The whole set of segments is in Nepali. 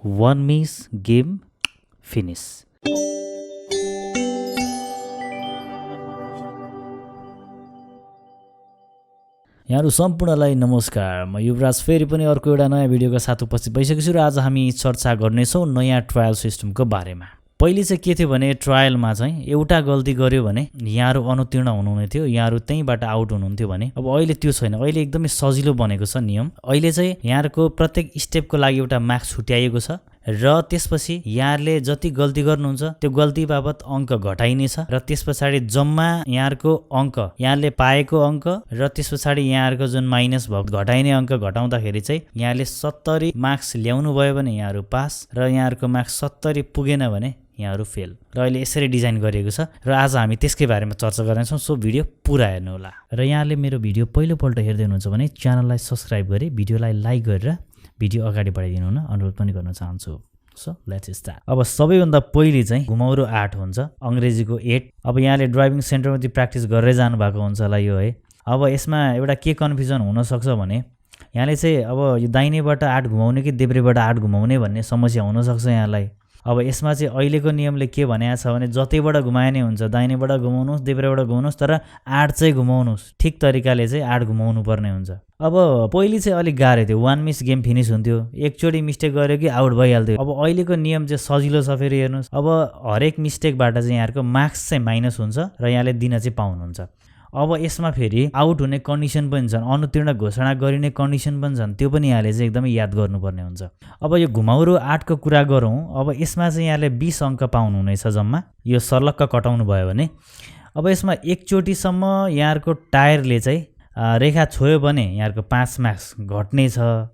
1 miss, game finish. यहाँहरु सम्पूर्णलाई नमस्कार। म युवराज फेरि पनि अर्को एउटा नयाँ भिडियोका साथ उपस्थित भइसकेको छु र आज हामी चर्चा गर्नेछौँ नयाँ ट्रायल सिस्टमको बारेमा। पहिले चाहिँ के थियो भने ट्रायलमा चाहिँ एउटा गल्ती गर्यो भने यहाँहरु अनुत्तीर्ण हुनुहुने थियो, यहाँहरु त्यहीबाट आउट हुनुहुन्थ्यो भने अब अहिले त्यो छैन। अहिले एकदमै सजिलो बनेको छ नियम। अहिले चाहिँ यहाँहरुको प्रत्येक स्टेपको लागि एउटा मार्क्स छुट्याइएको छ र त्यसपछि यहाँहरुले जति गल्ती गर्नुहुन्छ त्यो गल्ती बाबत अंक घटाइनेछ र त्यसपछि जम्मा यहाँहरुको अंक यहाँले पाएको अंक र त्यसपछि यहाँहरुको जुन माइनस भएको घटाइने अंक घटाउँदाखेरि चाहिँ यहाँले 70 मार्क्स ल्याउनु भयो भने यहाँहरु पास र यहाँहरुको मार्क्स 70 पुगेन भने यहाँहरु फेल। र अहिले यसरी डिजाइन गरिएको छ र आज हामी त्यसकै बारेमा चर्चा गर्नेछौँ। सो भिडियो पुरा हेर्नु होला। र यहाँले मेरो भिडियो पहिलोपल्ट हेर्दै हुनुहुन्छ भने च्यानललाई सब्स्क्राइब गरी भिडियोलाई लाइक गरेर भिडियो अगाडि बढाइदिनु हुन अनुरोध पनि गर्न चाहन्छु। So let's start. अब सबैभन्दा पहिले चाहिँ घुमाउरो 8 हुन्छ, अंग्रेजीको 8। अब यहाँले ड्राइभिङ सेन्टरमा त्यो प्र्याक्टिस गरेर जानु भएको हुन्छ होला यो है। अब यसमा एउटा के कन्फ्युजन हुन सक्छ भने यहाँले चाहिँ अब यो दाहिनेबाट 8 घुमाउने कि देब्रेबाट 8 घुमाउने भन्ने समस्या हुन सक्छ यहाँलाई। अब यसमा चाहिँ अहिलेको नियमले के भनेको छ भने जतैबाट घुमाए नै हुन्छ, दाहिनेबाट घुमाउनुस् देब्रेबाट घुमाउनुस्, तर 8 चाहिँ घुमाउनुस्। ठिक तरिकाले चाहिँ 8 घुमाउनु पर्ने हुन्छ। अब पहिले चाहिँ अलिक गाह्रो थियो, 1 मिस गेम फिनिश हुन्थ्यो, एकचोटी मिस्टेक गर्यो कि आउट भइहाल्थ्यो। अब अहिलेको नियम चाहिँ सजिलो छ। फेरि हेर्नुस्, अब हरेक मिस्टेकबाट चाहिँ यहाँहरुको मार्क्स चाहिँ माइनस हुन्छ र यहाँले दिन चाहिँ पाउनुहुन्छ। अब यसमा फेरि आउट हुने कन्डिसन पनि छन्, अनुत्तीर्ण घोषणा गरिने कन्डिसन पनि छन्, त्यो पनि यहाँले चाहिँ एकदमै याद गर्नुपर्ने हुन्छ। अब यो घुमाउरो 8 को कुरा गरौँ। अब यसमा चाहिँ यहाँले 20 अंक पाउनुहुनेछ जम्मा, यो सर्लक्क कटाउनु भयो भने। अब यसमा एकचोटीसम्म यहाँहरुको टायरले चाहिँ रेखा छोयो भने यहाँहरुको 5 मार्क्स घट्ने छ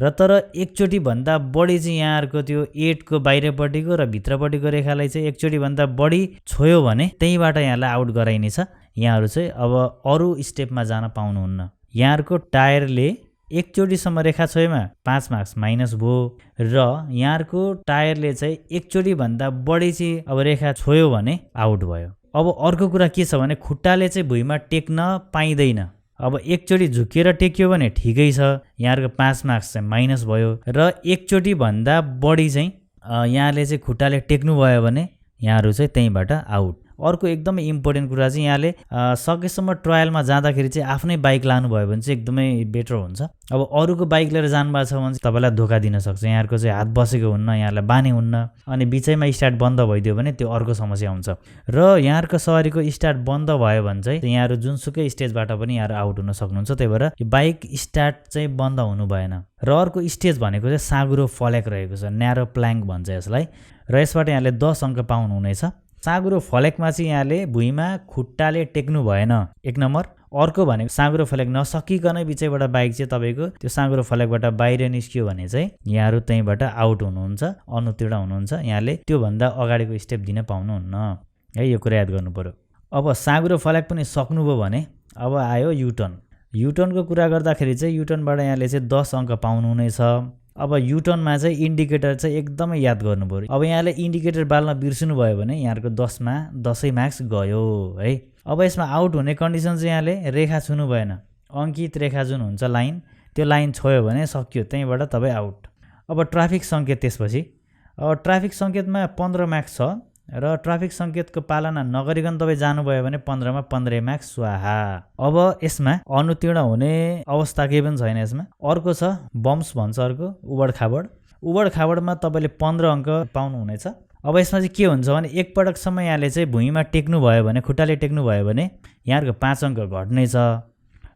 र तर एकचोटी भन्दा बढी चाहिँ यहाँहरुको त्यो 8 को बाहिरपट्टिको र भित्रपट्टिको रेखालाई चाहिँ एकचोटी भन्दा बढी छोयो भने त्यहीबाट यहाँलाई आउट गराइनेछ। यहाँहरु चाहिँ अब अरु स्टेपमा जान पाउनुहुन्न। यहाँहरुको टायरले एकचोटीसम्म रेखा छोएमा 5 मार्क्स माइनस भयो र यहाँहरुको टायरले चाहिँ एकचोटी भन्दा बढी चाहिँ अब रेखा छोयो भने आउट भयो। अब अर्को कुरा के छ भने खुट्टाले चाहिँ भुइँमा टेक्न पाइदैन। अब एकचोटी झुकेर टेक्यो भने ठिकै छ, यहाँहरुको 5 मार्क्स चाहिँ माइनस भयो र एकचोटी भन्दा बढी चाहिँ यहाँले चाहिँ खुट्टाले टेक्नु भयो भने यहाँहरु चाहिँ त्यहीबाट आउट। अर्को एकदमै इम्पोर्टेन्ट कुरा चाहिँ यहाँले सकेसम्म ट्रायलमा जाँदाखेरि चाहिँ आफ्नै बाइक लानु भयो भने चाहिँ एकदमै बेटर हुन्छ। अब अरूको बाइक लिएर जानुभएको छ भने तपाईलाई धोका दिन सक्छ, यहाँहरुको चाहिँ हात बसेको हुन्न, यहाँलाई बानी हुन्न अनि बिचैमा स्टार्ट बन्द भइदियो भने त्यो अर्को समस्या हुन्छ। र यहाँहरुको सवारीको स्टार्ट बन्द भयो भने चाहिँ यहाँहरु जुनसुकै स्टेजबाट पनि यहाँहरु आउट हुन सक्नुहुन्छ। त्यही भएर यो बाइक स्टार्ट चाहिँ बन्द हुनु भएन। र अर्को स्टेज भनेको चाहिँ साँगुरो फलेक रहेको छ, न्यारो प्ल्याङ्क भन्छ यसलाई, र यसबाट यहाँले 10 अंक पाउनुहुनेछ। साँगुरो फलेकमा चाहिँ यहाँले भुइँमा खुट्टाले टेक्नु भएन, 1 नम्बर। अर्को भनेको साँगुरो फलेक नसकिकन बिचैबाट बाइक चाहिँ तपाईको त्यो साँगुरो फलेकबाट बाहिर निस्कियो भने चाहिँ यहाँहरु त्यहीबाट आउट हुनुहुन्छ, अनुत्तीर्ण हुनुहुन्छ। यहाँले त्यो भन्दा अगाडिको स्टेप दिन पाउनुहुन्न है, यो कुरा याद गर्नु पर्यो। अब साँगुरो फलेक पनि सक्नुभयो भने अब आयो युटर्न। युटर्नको कुरा गर्दाखेरि चाहिँ युटर्नबाट यहाँले चाहिँ 10 अंक पाउनुहुनेछ। अब युटर्नमा चाहिँ इन्डिकेटर चाहिँ एकदमै याद गर्नु पर्यो। अब यहाँले इन्डिकेटर बाल्न बिर्सनु भयो भने यहाँहरुको 10 मा 10 मार्क्स गयो है। अब यसमा आउट हुने कन्डिसन चाहिँ यहाँले रेखा छुनु भएन, अंकित रेखा जुन हुन्छ लाइन, त्यो लाइन छोयो भने सक्यो, त्यहीबाट तपाई आउट। अब ट्राफिक संकेत त्यसपछि, अब ट्राफिक संकेतमा 15 मार्क्स छ र ट्राफिक संकेतको पालना नगरिकन तपाई जानुभयो भने 15 मा 15 मार्क्स स्वाहा। अब यसमा अनुत्तीर्ण हुने अवस्था केही पनि छैन। यसमा अर्को छ बम्स भन्छ, अर्को उबड खाबड। उबड खाबडमा तपाईले 15 अंक पाउनुहुनेछ। अब यसमा चाहिँ के हुन्छ भने एक पटकसम्म यहाँले चाहिँ भुइँमा टेक्नु भयो भने, खुट्टाले टेक्नु भयो भने यहाँहरुको 5 अंक घट्ने छ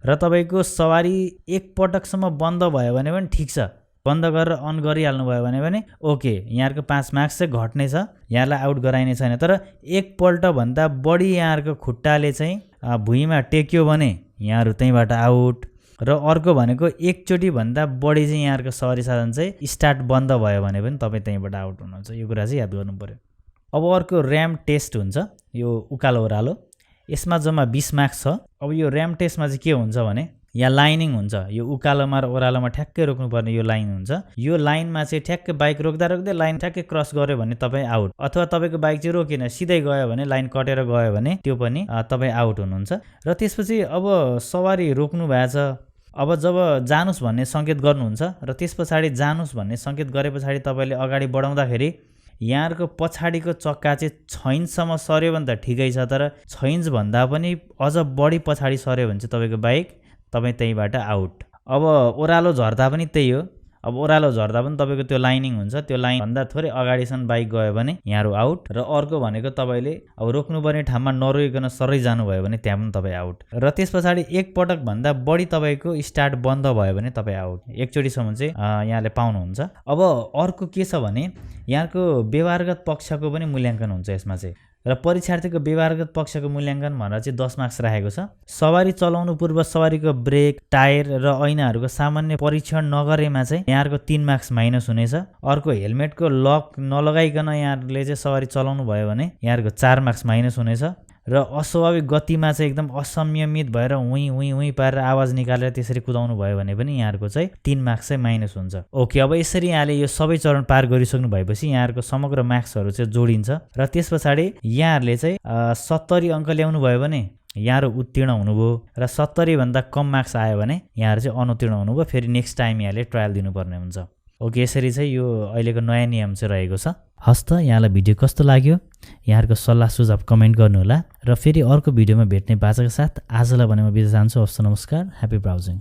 र तपाईको सवारी एक पटकसम्म बन्द भयो भने पनि ठीक छ, बन्द गरेर अन गरिहाल्नु भयो भने ओके, यहाँहरुको 5 मार्क्स चाहिँ घट्ने छ, यहाँलाई आउट गराइने छैन। तर एक पल्ट भन्दा बढी यहाँहरुको खुट्टाले चाहिँ भुइँमा टेक्यो भने यहाँहरु त्यहीबाट आउट। र अर्को भनेको एकचोटी भन्दा बढी चाहिँ यहाँहरुको सवारी साधन चाहिँ स्टार्ट बन्द भयो भने पनि तपाई त्यहीबाट आउट हुनुहुन्छ। यो कुरा चाहिँ याद गर्नु पर्यो। अब अर्को र्याम टेस्ट हुन्छ, यो उकालो ओह्रालो, यसमा जम्मा 20 मार्क्स छ। अब यो र्याम टेस्टमा चाहिँ के हुन्छ भने यहाँ लाइनिङ हुन्छ, यो उकालोमा र ओह्रालोमा ठ्याक्कै रोक्नुपर्ने यो लाइन हुन्छ। यो लाइनमा चाहिँ ठ्याक्कै बाइक रोक्दा रोक्दै लाइन ठ्याक्कै क्रस गर्यो भने तपाई आउट, अथवा तपाईको बाइक चाहिँ रोकिन सिधै गयो भने लाइन कटेर गयो भने त्यो पनि तपाई आउट हुनुहुन्छ। र त्यसपछि अब सवारी रोक्नु भएको छ, अब जब जानुस् भन्ने सङ्केत गर्नुहुन्छ र त्यस पछाडि जानुस् भन्ने सङ्केत गरे पछाडि तपाईँले अगाडि बढाउँदाखेरि यहाँहरुको पछाडिको चक्का चाहिँ 6 इन्चसम्म सर्यो भने त ठिकै छ, तर 6 इन्च भन्दा पनि अझ बढी पछाडि सर्यो भने चाहिँ तपाईँको बाइक त्यहीबाट आउट। अब ओह्रालो झर्दा पनि त्यही हो। अब ओह्रालो झर्दा पनि तपाईँको त्यो लाइनिङ हुन्छ, त्यो लाइन भन्दा थोरै अगाडिसम्म बाइक गयो भने यहाँहरु आउट। र अर्को भनेको तपाईँले अब रोक्नुपर्ने ठाउँमा नरोकिकन सरै जानुभयो भने त्यहाँ पनि तपाईँ आउट। र त्यस पछाडि एक पटक भन्दा बढी तपाईँको स्टार्ट बन्द भयो भने तपाईँ आउट। एकचोटिसम्म चाहिँ यहाँले पाउनुहुन्छ। अब अर्को के छ भने यहाँको व्यवहारगत पक्षको पनि मूल्याङ्कन हुन्छ यसमा चाहिँ। र परीक्षार्थीको व्यवहारगत पक्षको मूल्याङ्कन भनेर चाहिँ 10 मार्क्स राखेको छ। सवारी चलाउनु पूर्व सवारीको ब्रेक, टायर र ऐनाहरूको सामान्य परीक्षण नगरेमा चाहिँ यहाँहरुको 3 मार्क्स माइनस हुनेछ। अर्को हेलमेटको लक नलगाइकन यहाँहरुले चाहिँ सवारी चलाउनु भयो भने यहाँहरुको 4 मार्क्स माइनस हुनेछ। र अस्वाभाविक गतिमा चाहिँ एकदम असंयमित भएर हुई हुई हुई पारेर आवाज निकालेर त्यसरी कुदाउनु भयो भने पनि यहाँहरुको चाहिँ 3 मार्क्स चाहिँ माइनस हुन्छ। ओके, अब यसरी यहाँले यो सबै चरण पार गरिसक्नु भएपछि यहाँहरुको समग्र मार्क्सहरु चाहिँ जोडिन्छ र त्यस पछाडि यहाँहरुले चाहिँ 70 अंक ल्याउनु भयो भने यहाँहरु उत्तीर्ण हुनुभयो र 70 भन्दा कम मार्क्स आयो भने यहाँहरु चाहिँ अनुत्तीर्ण हुनुभयो। फेरि नेक्स्ट टाइम यहाँले ट्रायल दिनुपर्ने हुन्छ। ओके, यसरी चाहिँ यो अहिलेको नयाँ नियम चाहिँ रहेको छ। हस् त, यहाँलाई भिडियो कस्तो लाग्यो यहाँहरुको सल्लाह सुझाव कमेन्ट गर्नुहोला र फेरि अर्को भिडियोमा भेट्ने बाचाका साथ आजलाई भने म बिदा चाहन्छु। हस् त, नमस्कार, ह्यापी ब्राउजिङ।